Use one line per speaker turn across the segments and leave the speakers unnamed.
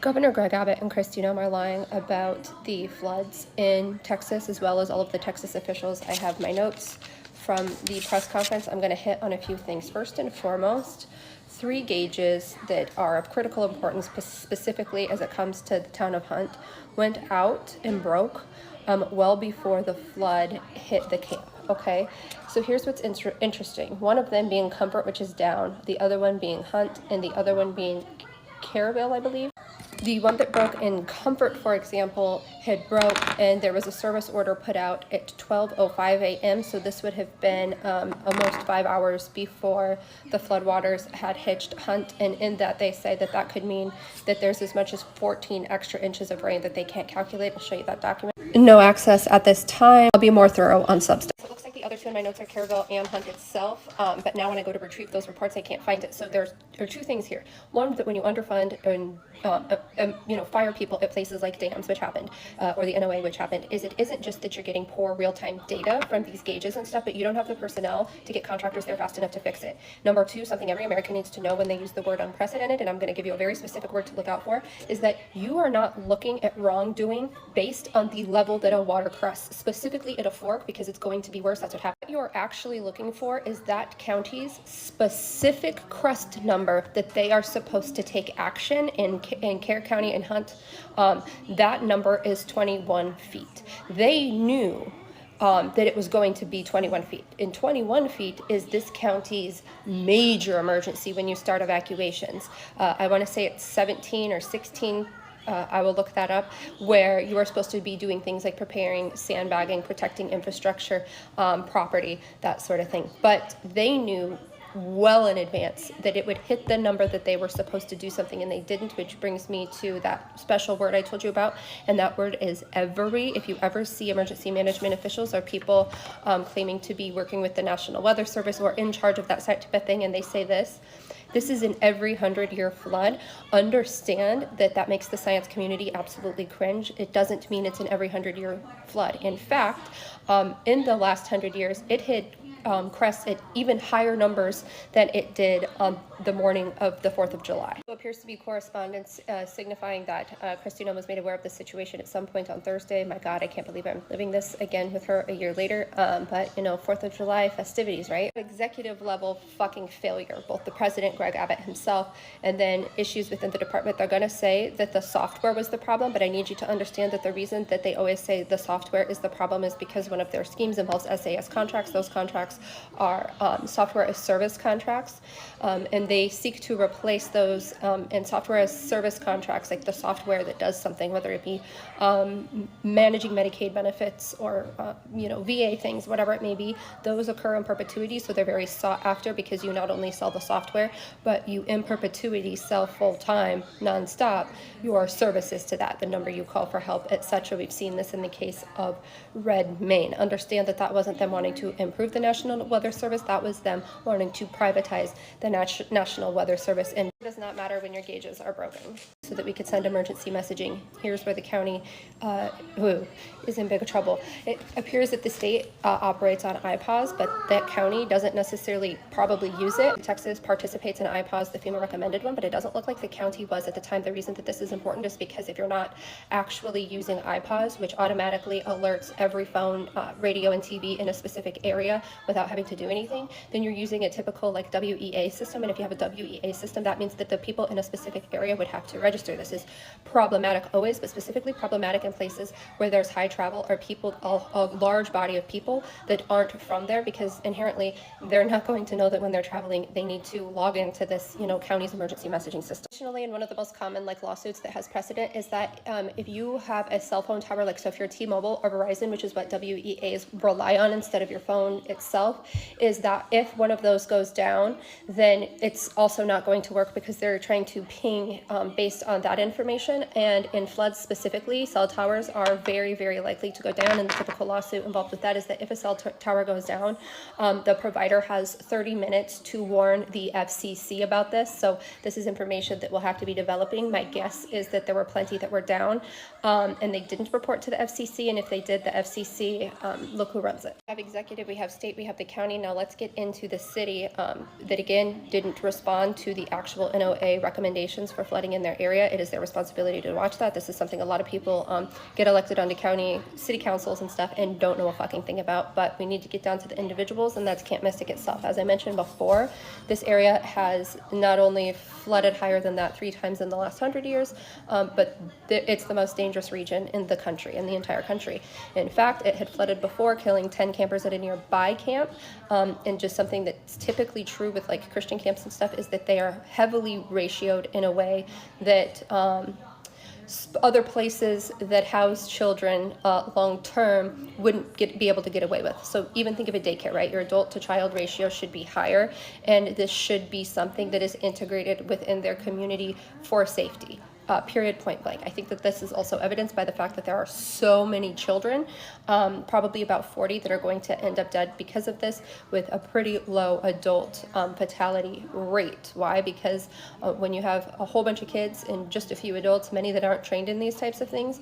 Governor Greg Abbott and Kristi Noem are lying about the floods in Texas, as well as all of the Texas officials. I have my notes from the press conference. I'm going to hit on a few things. First and foremost, 3 gauges that are of critical importance, specifically as it comes to the town of Hunt, went out and broke well before the flood hit the camp. Okay, so here's what's interesting. One of them being Comfort, which is down, the other one being Hunt, and the other one being Caryville, I believe. The one that broke in Comfort, for example, had broke, and there was a service order put out at 12:05 a.m. So this would have been almost 5 hours before the floodwaters had hit Hunt. And in that, they say that that could mean that there's as much as 14 extra inches of rain that they can't calculate. I'll show you that document. No access at this time. I'll be more thorough on Substack. So it looks like the other 2 in my notes are Caryville and Hunt itself, but now when I go to retrieve those reports, I can't find it. So there are 2 things here. One, that when you underfund and fire people at places like dams, which happened, or the NOA, which happened, is it isn't just that you're getting poor real-time data from these gauges and stuff, but you don't have the personnel to get contractors there fast enough to fix it. Number 2, something every American needs to know when they use the word unprecedented, and I'm going to give you a very specific word to look out for, is that you are not looking at wrongdoing based on the level that a water crests, specifically at a fork, because it's going to be worse. That's what happened. What you're actually looking for is that county's specific crest number that they are supposed to take action in Kerr County and Hunt. That number is 21 feet. They knew that it was going to be 21 feet. And 21 feet is this county's major emergency when you start evacuations. I want to say it's 17 or 16. I will look that up, where you are supposed to be doing things like preparing, sandbagging, protecting infrastructure, property, that sort of thing. But they knew well in advance that it would hit the number that they were supposed to do something, and they didn't, which brings me to that special word I told you about, and that word is every. If you ever see emergency management officials or people claiming to be working with the National Weather Service or in charge of that type of thing, and they say this is an every 100-year flood, understand that that makes the science community absolutely cringe. It doesn't mean it's an every 100-year flood. In fact, in the last 100 years, it hit crests at even higher numbers than it did on the morning of the 4th of July. So appears to be correspondence signifying that Kristi Noem was made aware of the situation at some point on Thursday. My God, I can't believe I'm living this again with her a year later. But 4th of July festivities, right? Executive level fucking failure. Both the president, Greg Abbott himself, and then issues within the department. They're going to say that the software was the problem, but I need you to understand that the reason that they always say the software is the problem is because one of their schemes involves SAS contracts. Those contracts are software as service contracts, and they seek to replace those and software as service contracts, like the software that does something, whether it be managing Medicaid benefits or VA things, whatever it may be. Those occur in perpetuity, so they're very sought after because you not only sell the software, but you in perpetuity sell full-time, non-stop, your services to that, the number you call for help, etc. We've seen this in the case of Red Main. Understand that that wasn't them wanting to improve the National Weather Service, that was them wanting to privatize the National Weather Service. And it does not matter when your gauges are broken, so that we could send emergency messaging. Here's where the county is in big trouble. It appears that the state operates on IPAWS, but that county doesn't necessarily probably use it. Texas participates in IPAWS, the FEMA recommended one, but it doesn't look like the county was at the time. The reason that this is important is because if you're not actually using IPAWS, which automatically alerts every phone, radio, and TV in a specific area without having to do anything, then you're using a typical like WEA system. And if you have a WEA system, that means that the people in a specific area would have to register. This is problematic always, but specifically problematic in places where there's high travel or people, a large body of people that aren't from there, because inherently they're not going to know that when they're traveling they need to log into this county's emergency messaging system. Additionally, and one of the most common lawsuits that has precedent is that if you have a cell phone tower, so if you're T-Mobile or Verizon, which is what WEAs rely on instead of your phone itself, is that if one of those goes down, then it's also not going to work because they're trying to ping based on that information. And in floods specifically, cell towers are very, very likely to go down. And the typical lawsuit involved with that is that if a cell tower goes down, the provider has 30 minutes to warn the FCC about this. So this is information that will have to be developing. My guess is that there were plenty that were down and they didn't report to the FCC. And if they did, the FCC, look who runs it. We have executive, we have state, we have the county. Now let's get into the city that again didn't respond to the actual NOAA recommendations for flooding in their area. It is their responsibility to watch that. This is something a lot of people get elected onto county city councils and stuff and don't know a fucking thing about, but we need to get down to the individuals, and that's Camp Mystic itself. As I mentioned before, this area has not only flooded higher than that 3 times in the last 100 years, but it's the most dangerous region in the country, in the entire country. In fact, it had flooded before, killing 10 campers at a nearby camp, and just something that's typically true with like Christian camps and stuff is that they are heavily ratioed in a way that other places that house children long term wouldn't be able to get away with. So even think of a daycare, right? Your adult to child ratio should be higher, and this should be something that is integrated within their community for safety. Period, point blank. I think that this is also evidenced by the fact that there are so many children, probably about 40, that are going to end up dead because of this, with a pretty low adult fatality rate. Why? Because when you have a whole bunch of kids and just a few adults, many that aren't trained in these types of things,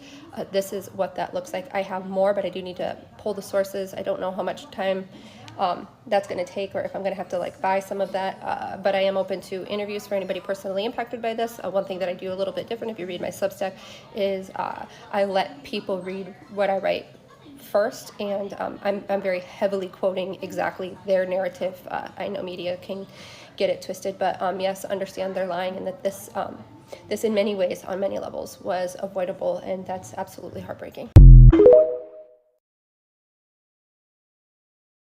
this is what that looks like. I have more, but I do need to pull the sources. I don't know how much time that's going to take, or if I'm going to have to like buy some of that, but I am open to interviews for anybody personally impacted by this. One thing that I do a little bit different, if you read my Substack, is I let people read what I write first, and I'm very heavily quoting exactly their narrative. I know media can get it twisted, but yes, understand they're lying, and that this in many ways, on many levels, was avoidable, and that's absolutely heartbreaking.